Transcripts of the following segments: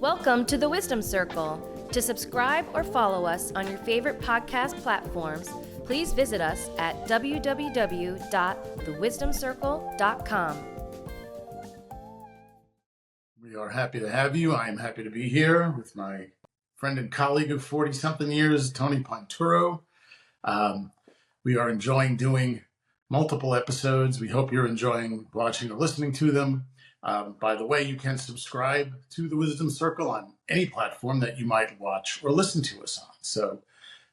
Welcome to the Wisdom Circle. To subscribe or follow us on your favorite podcast platforms, please visit us at www.thewisdomcircle.com. We are happy to have you. I am happy to be here with my friend and colleague of 40-something years, Tony Ponturo. We are enjoying doing multiple episodes. We hope you're enjoying watching or listening to them. By the way, you can subscribe to the Wisdom Circle on any platform that you might watch or listen to us on. So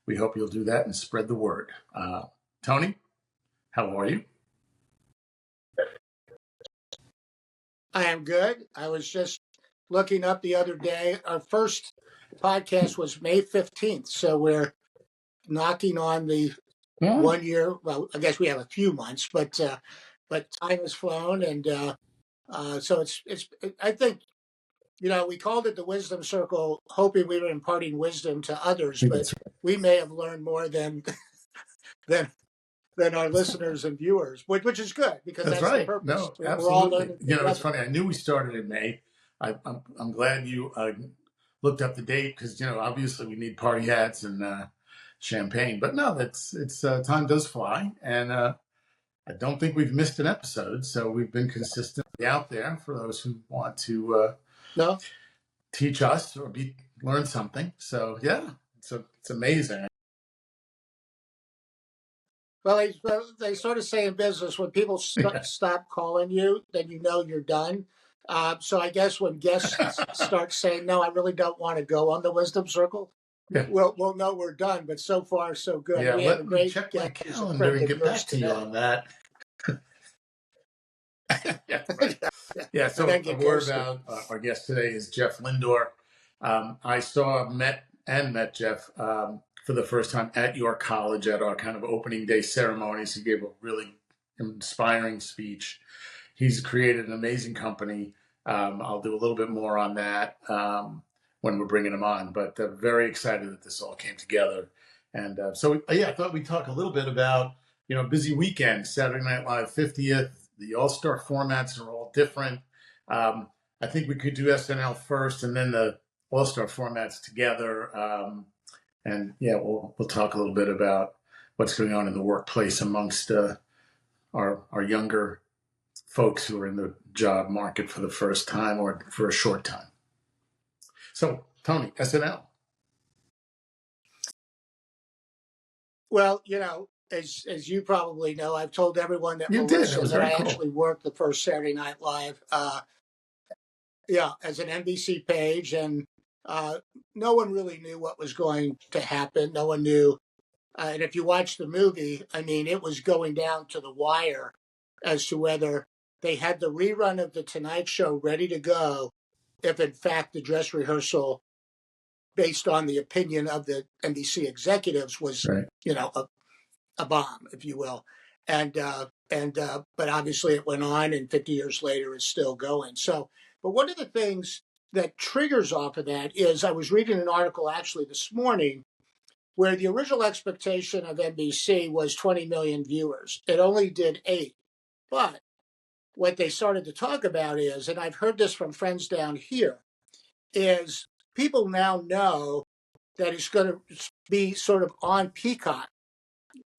we hope you'll do that and spread the word. Tony, how are you? I am good. I was just looking up the other day. Our first podcast was May 15th. So we're knocking on the 1 year. Well, I guess we have a few months, but time has flown. And so I think, we called it the Wisdom Circle, hoping we were imparting wisdom to others, but we may have learned more than our listeners and viewers, which is good because that's right. the purpose. No, absolutely. We're all learning. It's funny. I knew we started in May. I'm glad you looked up the date because obviously we need party hats and champagne. But no, it's time does fly, and I don't think we've missed an episode. So we've been consistently out there for those who want to teach us or learn something. So yeah, it's amazing. Well, they sort of say in business, when people stop calling you, then you're done. So I guess when guests start saying, no, I really don't want to go on the Wisdom Circle, we'll know we're done. But so far, so good. Yeah, we have a great check my calendar and get back to you on that. Yeah, so a word about our guest today is Jeff Lindor. I met Jeff for the first time at your college at our kind of opening day ceremonies. He gave a really inspiring speech. He's created an amazing company. I'll do a little bit more on that when we're bringing him on, but very excited that this all came together. And I thought we'd talk a little bit about, busy weekend, Saturday Night Live 50th. The All-Star formats are all different. I think we could do SNL first and then the All-Star formats together. We'll talk a little bit about what's going on in the workplace amongst our younger folks who are in the job market for the first time or for a short time. So, Tony, SNL. Well, as you probably know, I've told everyone that I actually worked the first Saturday Night Live, as an NBC page, and no one really knew what was going to happen. No one knew, and if you watch the movie, it was going down to the wire as to whether they had the rerun of the Tonight Show ready to go, if in fact the dress rehearsal, based on the opinion of the NBC executives, was a bomb, if you will, but obviously it went on, and 50 years later it's still going. So, but one of the things that triggers off of that is I was reading an article actually this morning where the original expectation of NBC was 20 million viewers. It only did 8, but what they started to talk about is, and I've heard this from friends down here, is people now know that it's going to be sort of on Peacock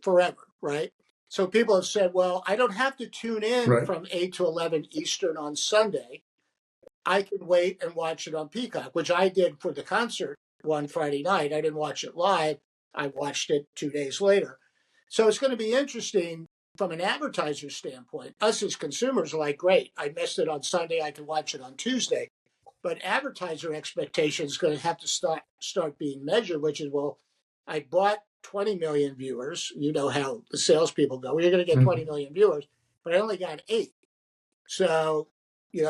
forever, right? So people have said, well, I don't have to tune in from 8 to 11 Eastern on Sunday. I can wait and watch it on Peacock, which I did for the concert one Friday night. I didn't watch it live. I watched it 2 days later. So it's going to be interesting from an advertiser standpoint. Us as consumers are like, great, I missed it on Sunday. I can watch it on Tuesday. But advertiser expectations is going to have to start being measured, which is, well, I bought 20 million viewers. You know how the salespeople go. Well, you're going to get 20 million viewers, but I only got 8. So,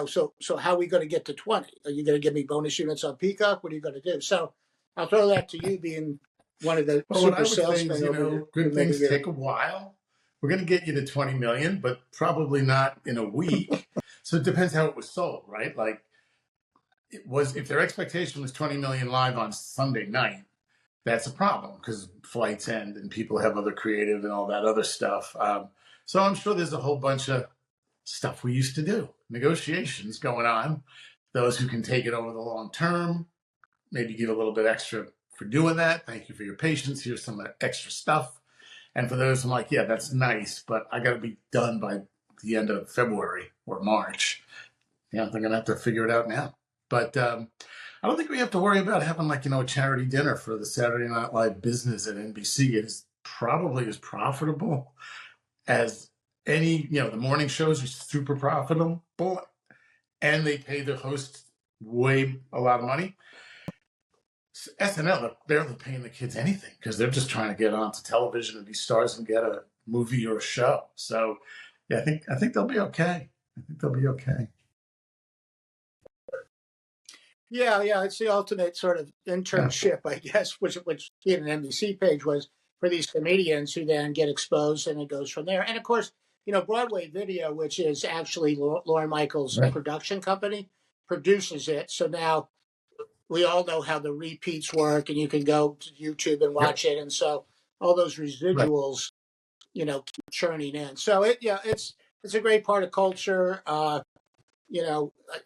so how are we going to get to 20? Are you going to give me bonus units on Peacock? What are you going to do? So I'll throw that to you, being one of the super salesmen. Good things take a while. We're going to get you to 20 million, but probably not in a week. So it depends how it was sold, right? Like if their expectation was 20 million live on Sunday night, that's a problem because flights end and people have other creative and all that other stuff. So I'm sure there's a whole bunch of stuff we used to do, negotiations going on those who can take it over the long term, maybe give a little bit extra for doing that. Thank you for your patience. Here's some extra stuff. And for those, I'm like, yeah, that's nice, but I got to be done by the end of February or March. Yeah, they're going to have to figure it out now. But I don't think we have to worry about having a charity dinner for the Saturday Night Live business at NBC. It is probably as profitable as any, the morning shows are super profitable, and they pay their hosts a lot of money. SNL, they're barely paying the kids anything because they're just trying to get onto television and be stars and get a movie or a show. So, yeah, I think they'll be okay. Yeah, it's the ultimate sort of internship, I guess, which in an NBC page was for these comedians who then get exposed, and it goes from there. And of course, Broadway Video, which is actually Lorne Michaels' production company, produces it. So now we all know how the repeats work, and you can go to YouTube and watch it. And so all those residuals, keep churning in. So it's a great part of culture. I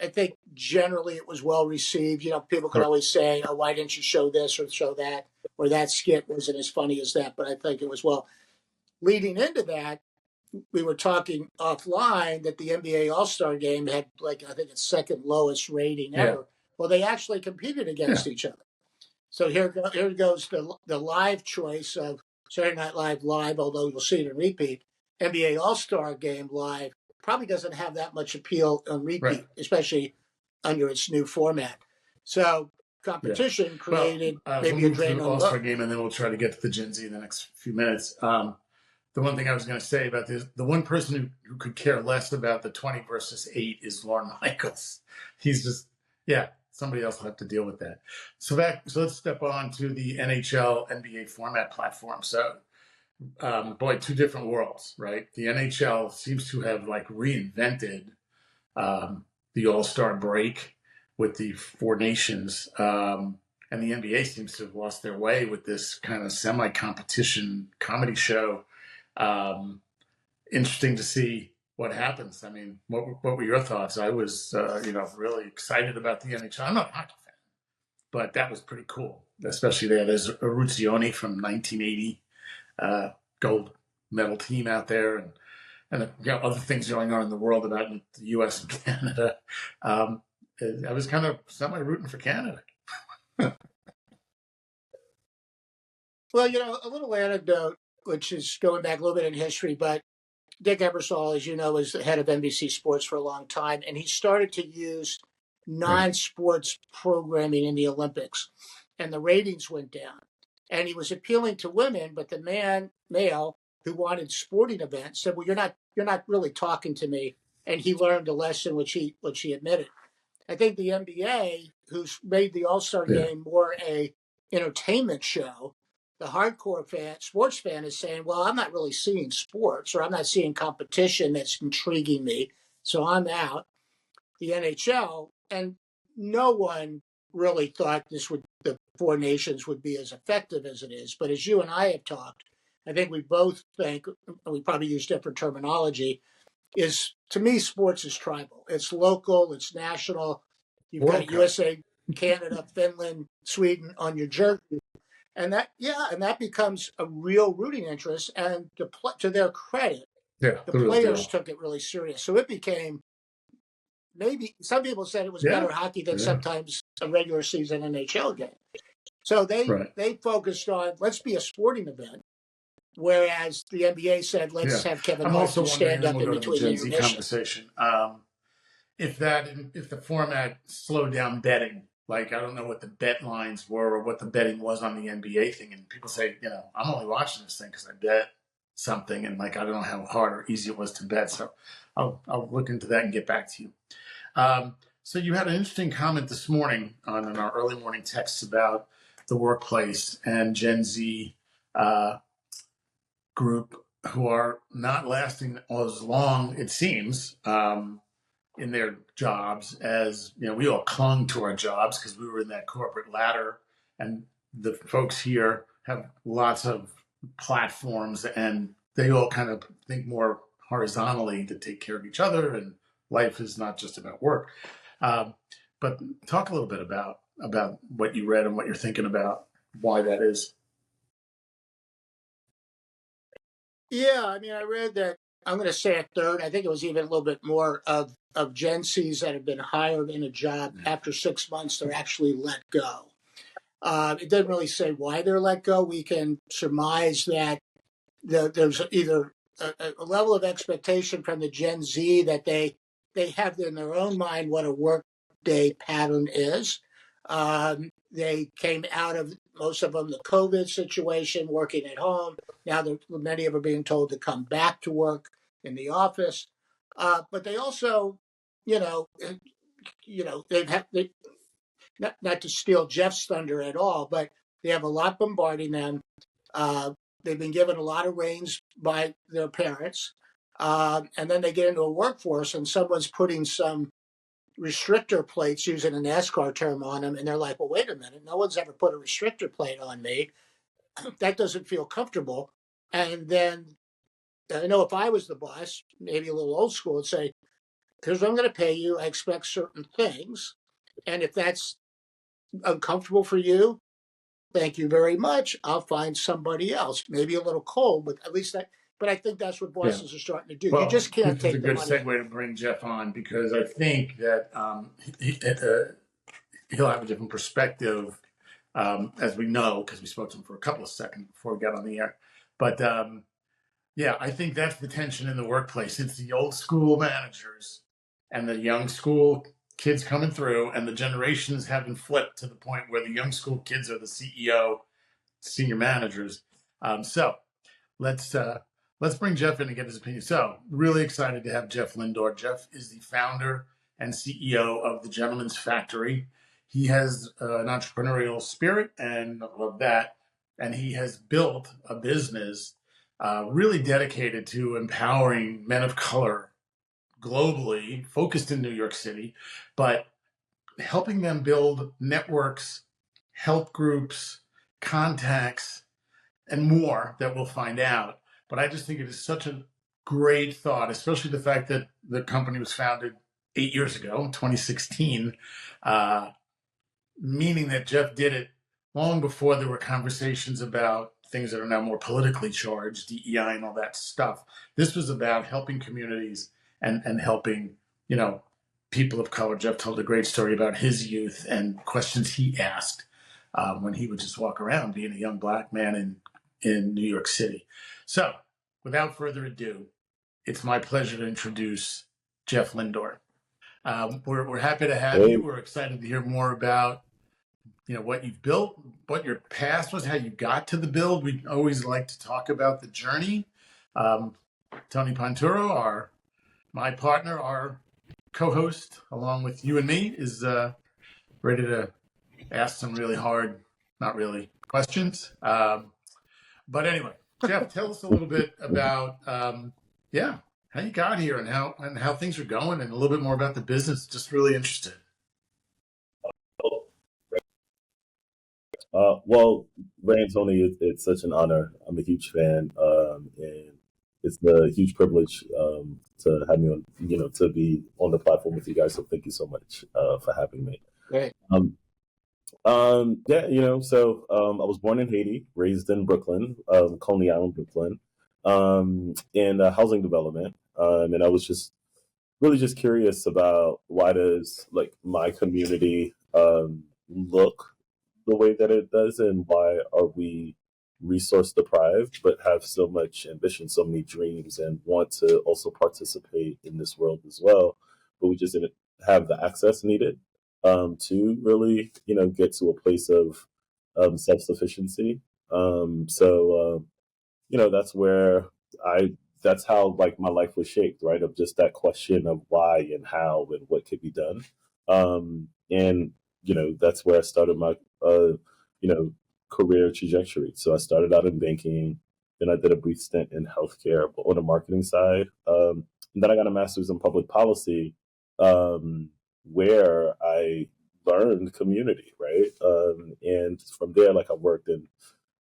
think generally it was well received. People can always say, "Oh, why didn't you show this or show that?" Or that skit wasn't as funny as that. But I think it was well. Leading into that, we were talking offline that the NBA All-Star Game had I think its second lowest rating ever. Well, they actually competed against each other. So here goes the live choice of Saturday Night Live live, although you'll see it in repeat. NBA All-Star Game live probably doesn't have that much appeal on repeat, especially under its new format. So competition created maybe a drain on All-Star Game, and then we'll try to get to the Gen Z in the next few minutes. The one thing I was going to say about this, the one person who could care less about the 20 versus 8 is Lorne Michaels. He's just, somebody else will have to deal with that. So let's step on to the NHL, NBA format platform. So, two different worlds, right? The NHL seems to have reinvented the All-Star break with the Four Nations. And the NBA seems to have lost their way with this kind of semi-competition comedy show. Interesting to see what happens. I mean, what were your thoughts? I was, really excited about the NHL. I'm not a hockey fan, but that was pretty cool, especially there's Ruzioni from 1980, gold medal team out there, and other things going on in the world about the U.S. and Canada. I was kind of semi-rooting for Canada. Well, a little anecdote, which is going back a little bit in history, but Dick Ebersol, as you know, was the head of NBC Sports for a long time, and he started to use non-sports programming in the Olympics, and the ratings went down. And he was appealing to women, but the male who wanted sporting events said, "Well, you're not really talking to me." And he learned a lesson, which he admitted. I think the NBA, who's made the All-Star Game more a entertainment show, the hardcore sports fan is saying, "Well, I'm not really seeing sports, or I'm not seeing competition that's intriguing me, so I'm out." The NHL, and no one really thought the Four Nations would be as effective as it is. But as you and I have talked, I think we both think, we probably use different terminology, to me, sports is tribal. It's local, it's national. You've got USA, Canada, Finland, Sweden on your jersey. And that becomes a real rooting interest. And to their credit, the players took it really serious. So it became, maybe some people said it was better hockey than sometimes a regular season NHL game. So they focused on, let's be a sporting event, whereas the NBA said, let's have Kevin Hart stand up in between the intermission. Conversation. If the format slowed down betting. I don't know what the bet lines were or what the betting was on the NBA thing. And people say, I'm only watching this thing because I bet something. And I don't know how hard or easy it was to bet. So I'll look into that and get back to you. So you had an interesting comment this morning in our early morning texts about the workplace and Gen Z group who are not lasting as long, it seems, in their jobs as, we all clung to our jobs because we were in that corporate ladder, and the folks here have lots of platforms and they all kind of think more horizontally to take care of each other, and life is not just about work. But talk a little bit about what you read and what you're thinking about, why that is. Yeah, I mean, I read that, I'm going to say a third, I think it was even a little bit more of Gen Zs that have been hired in a job after 6 months, they're actually let go. It doesn't really say why they're let go. We can surmise that there's either a level of expectation from the Gen Z that they have in their own mind what a work day pattern is. They came out of, most of them, the COVID situation, working at home. Now many of them are being told to come back to work in the office. But they also, you know, they not to steal Jeff's thunder at all, but they have a lot bombarding them. They've been given a lot of reins by their parents. And then they get into a workforce and someone's putting some restrictor plates, using a NASCAR term, on them. And they're like, well, wait a minute. No one's ever put a restrictor plate on me. That doesn't feel comfortable. And then I know if I was the boss, maybe a little old school, would say, here's what I'm going to pay you. I expect certain things. And if that's uncomfortable for you, thank you very much. I'll find somebody else. Maybe a little cold, but at least that. But I think that's what bosses are starting to do. Well, you just can't take the money. This is a good segue to bring Jeff on, because I think that he'll have a different perspective, as we know, because we spoke to him for a couple of seconds before we got on the air. But yeah, I think that's the tension in the workplace. It's the old school managers and the young school kids coming through, and the generations haven't flipped to the point where the young school kids are the CEO, senior managers. So let's bring Jeff in and get his opinion. So really excited to have Jeff Lindor. Jeff is the founder and CEO of the Gentleman's Factory. He has an entrepreneurial spirit and love that, and he has built a business really dedicated to empowering men of color globally, focused in New York City, but helping them build networks, help groups, contacts, and more that we'll find out. But I just think it is such a great thought, especially the fact that the company was founded 8 years ago, 2016, meaning that Jeff did it long before there were conversations about things that are now more politically charged, DEI and all that stuff. This was about helping communities and helping, people of color. Jeff told a great story about his youth and questions he asked when he would just walk around being a young black man in New York City. So without further ado, it's my pleasure to introduce Jeff Lindor. We're happy to have you. We're excited to hear more about what you've built, what your past was, how you got to the build. We always like to talk about the journey. Tony Ponturo, my partner, our co-host, along with you and me, is ready to ask some really hard, not really, questions. But anyway, Jeff, tell us a little bit about how you got here and how things are going, and a little bit more about the business. Just really interested. Well, Ray and Tony, it's such an honor. I'm a huge fan, and it's a huge privilege to have me on, to be on the platform with you guys. So thank you so much for having me. Great. So I was born in Haiti, raised in Brooklyn, Coney Island, Brooklyn, in housing development, and I was just really just curious about why does my community look the way that it does, and why are we resource deprived but have so much ambition, so many dreams, and want to also participate in this world as well, but we just didn't have the access needed to really get to a place of self-sufficiency. That's how my life was shaped, right, of just that question of why and how and what could be done. And that's where I started my career trajectory. So I started out in banking, then I did a brief stint in healthcare on the marketing side. And then I got a master's in public policy, where I learned community, right? And from there, I worked in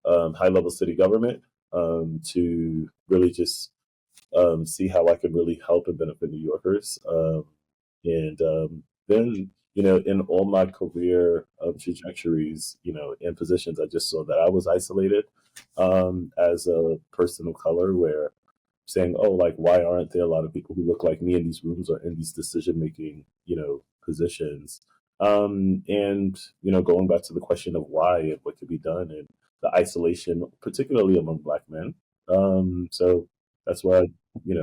high-level city government to really just see how I could really help and benefit New Yorkers. And then in all my career trajectories, and positions, I just saw that I was isolated as a person of color, where saying, oh, like, why aren't there a lot of people who look like me in these rooms or in these decision making, positions? And, going back to the question of why and what could be done, and the isolation, particularly among Black men. So that's why I,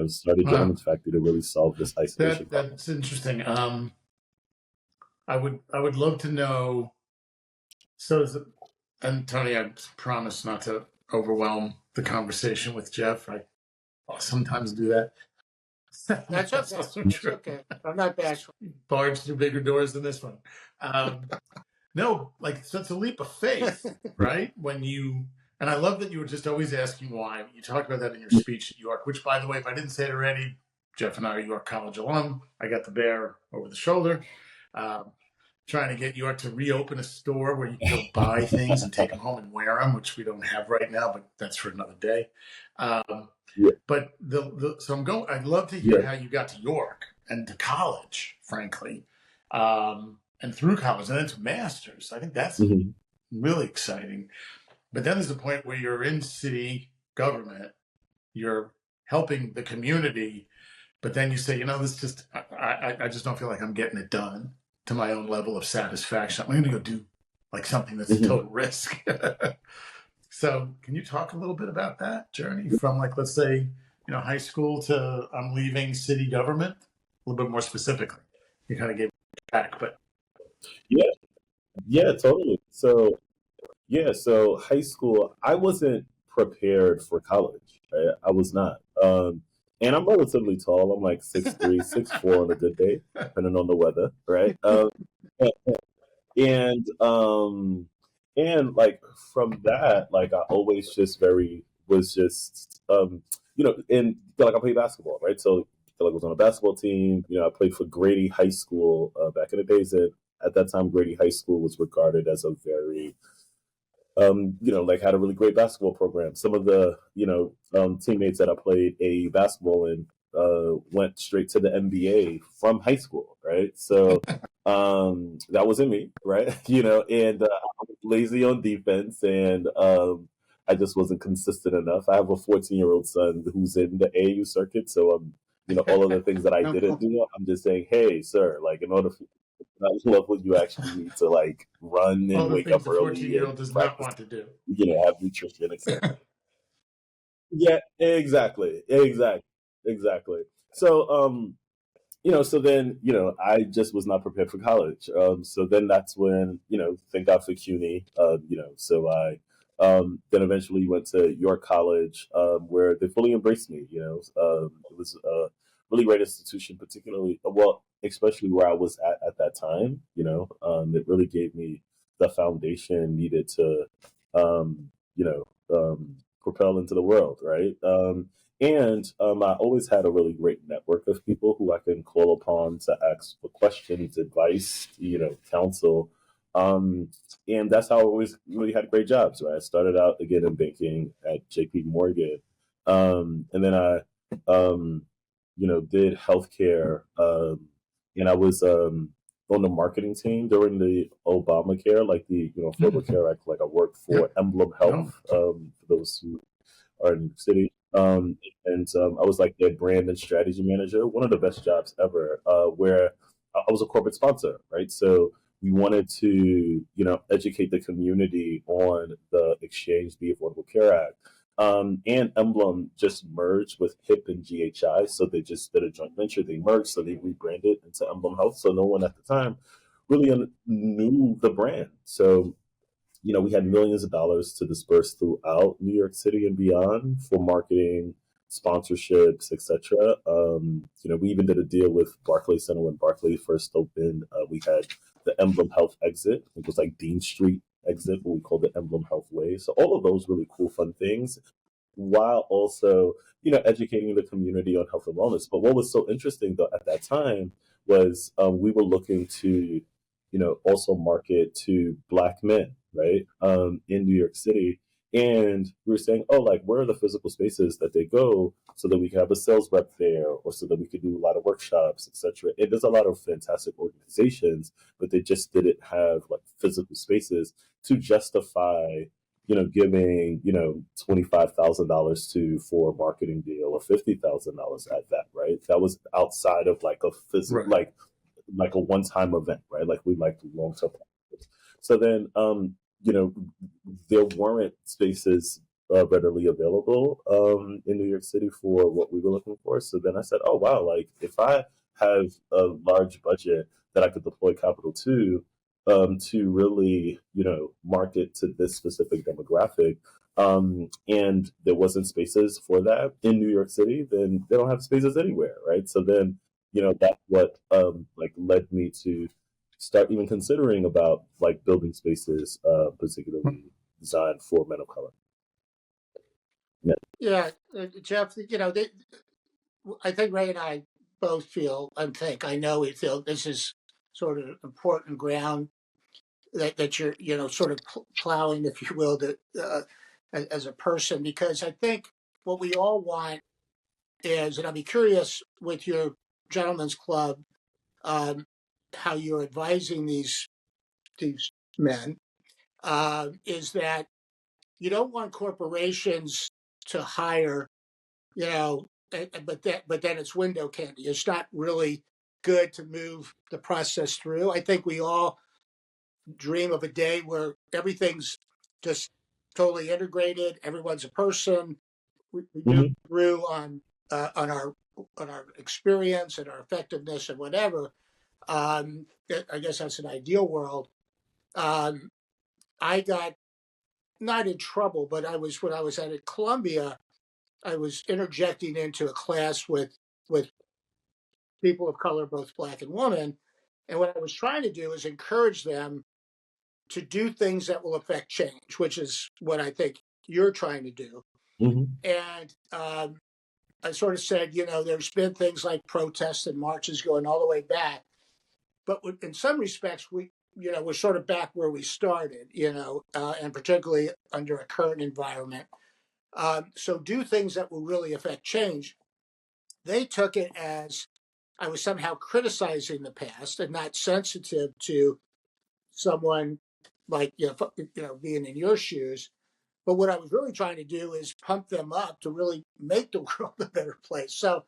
started Gentleman's Factory to really solve this isolation problem. That's interesting. I would love to know. So, and Tony, I promise not to overwhelm the conversation with Jeff. I'll sometimes do that. That's okay. That's okay. I'm not bashful. Barge through bigger doors than this one. No, like, so it's a leap of faith, right? And I love that you were just always asking why. You talked about that in your speech at York, which, by the way, if I didn't say it already, Jeff and I are York College alum. I got the bear over the shoulder. Trying to get York to reopen a store where you can go buy things and take them home and wear them, which we don't have right now, but that's for another day. But so I'd love to hear how you got to York and to college, frankly, and through college and then to masters. I think that's really exciting. But then there's a point where you're in city government, you're helping the community, but then you say, this just, I just don't feel like I'm getting it done to my own level of satisfaction. I'm going to go do like something that's a total risk. So can you talk a little bit about that journey from, like, let's say, high school to I'm leaving city government, a little bit more specifically? You kind of gave it back, but. Yeah, totally. So high school, I wasn't prepared for college. Right? I was not. And I'm relatively tall. I'm like 6'3", 6'4" on a good day, depending on the weather, right? And like from that, like I always just and like I played basketball, right? So like I was on a basketball team. I played for Grady High School back in the days. And at that time, Grady High School was regarded as a very like had a really great basketball program. Some of the, teammates that I played a basketball in went straight to the NBA from high school, right? So that wasn't me, right? And I was lazy on defense, and I just wasn't consistent enough. I have a 14-year-old son who's in the AAU circuit, so all of the things that I didn't do, I'm just saying, hey, sir, like, in order for I love when you actually need to like run and wake up early. 14-year-old does not want to do. Have nutrition, etc. Yeah, exactly. So, so then, I just was not prepared for college. So then that's when, thank God for CUNY. So I then eventually went to York College, where they fully embraced me. It was a really great institution, especially where I was at that time. It really gave me the foundation needed to, propel into the world, right? And I always had a really great network of people who I can call upon to ask for questions, advice, counsel. And that's how I always really had great jobs, right? I started out again in banking at JP Morgan. And then I, did healthcare. And I was on the marketing team during the Obamacare, like the, Affordable Care Act. Like I worked for Emblem Health, for those who are in New York City. And I was like their brand and strategy manager, one of the best jobs ever, where I was a corporate sponsor, right? So we wanted to, educate the community on the exchange, the Affordable Care Act. And Emblem just merged with HIP and GHI. So they just did a joint venture. They merged, so they rebranded into Emblem Health. So no one at the time really knew the brand. So we had millions of dollars to disperse throughout New York City and beyond for marketing, sponsorships, etc. We even did a deal with Barclays Center when Barclays first opened. We had the Emblem Health exit. It was like Dean Street exit, but we called it Emblem Health Way. So all of those really cool, fun things, while also, educating the community on health and wellness. But what was so interesting, though, at that time was we were looking to, also market to Black men, right, in New York City. And we were saying, oh, like, where are the physical spaces that they go so that we can have a sales rep there, or so that we could do a lot of workshops, etc. And there's a lot of fantastic organizations, but they just didn't have like physical spaces to justify, giving, $25,000 to for a marketing deal, or $50,000 at that, right? That was outside of like a physical, Right. like a one-time event, right? Like we like long-term partnerships. So then, there weren't spaces readily available in New York City for what we were looking for. So then I said, oh, wow, like if I have a large budget that I could deploy capital to really, market to this specific demographic, and there wasn't spaces for that in New York City, then they don't have spaces anywhere, right? So then, that's what like led me to start even considering about like building spaces, particularly designed for men of color. Yeah. Yeah, Jeff, I think Ray and I both feel, I know we feel this is sort of important ground that you're, sort of plowing, if you will, as a person, because I think what we all want is, and I'd be curious with your gentlemen's club, um, how you're advising these men, is that you don't want corporations to hire, but then it's window candy. It's not really good to move the process through. I think we all dream of a day where everything's just totally integrated. Everyone's a person. We move Mm-hmm. through on our experience and our effectiveness and whatever. I guess that's an ideal world. Um, I got not in trouble, but when I was at Columbia, I was interjecting into a class with people of color, both black and women, and what I was trying to do is encourage them to do things that will affect change, which is what I think you're trying to do. Mm-hmm. And I sort of said, there's been things like protests and marches going all the way back, but in some respects, we're sort of back where we started, and particularly under a current environment. So do things that will really affect change. They took it as I was somehow criticizing the past and not sensitive to someone like being in your shoes. But what I was really trying to do is pump them up to really make the world a better place. So,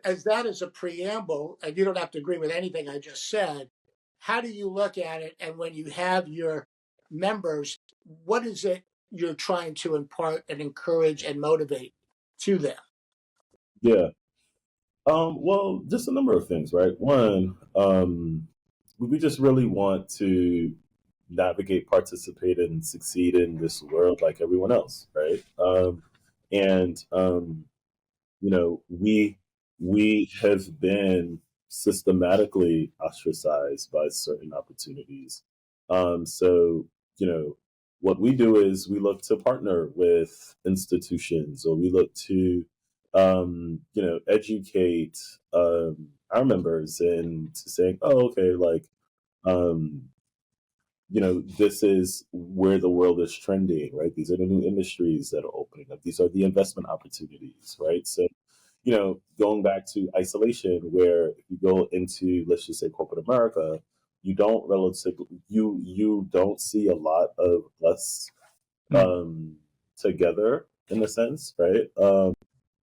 as that is a preamble, and you don't have to agree with anything I just said, how do you look at it? And when you have your members, what is it you're trying to impart and encourage and motivate to them? Yeah. Well, just a number of things, right? One, we just really want to navigate, participate, and succeed in this world like everyone else, right? And we have been systematically ostracized by certain opportunities. So what we do is we look to partner with institutions, or we look to educate our members and to saying, oh, okay, like this is where the world is trending, right? These are the new industries that are opening up. These are the investment opportunities, right? So, going back to isolation, where if you go into, let's just say, corporate America, you don't see a lot of us together in a sense, right?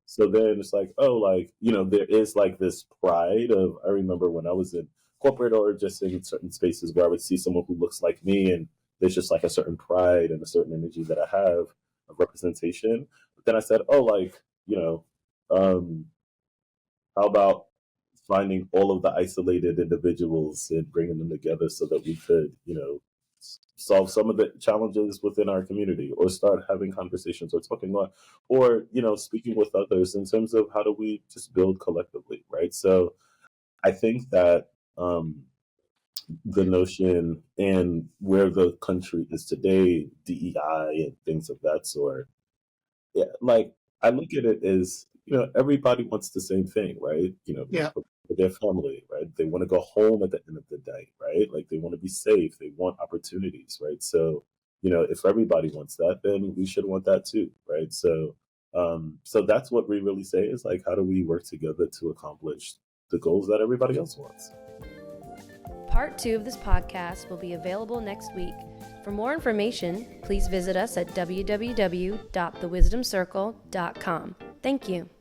So then it's like, oh, like, there is like this pride of, I remember when I was in corporate or just in certain spaces where I would see someone who looks like me, and there's just like a certain pride and a certain energy that I have of representation. But then I said, oh, like, um, how about finding all of the isolated individuals and bringing them together so that we could, solve some of the challenges within our community, or start having conversations, or talking or speaking with others in terms of how do we just build collectively, right? So I think that the notion and where the country is today, DEI and things of that sort, yeah, like I look at it as, everybody wants the same thing, right? Yeah. For their family, right? They want to go home at the end of the day, right? Like they want to be safe, they want opportunities, right? So if everybody wants that, then we should want that too, right? So that's what we really say is like, how do we work together to accomplish the goals that everybody else wants? Part 2 of this podcast will be available next week. For more information, please visit us at www.thewisdomcircle.com. Thank you.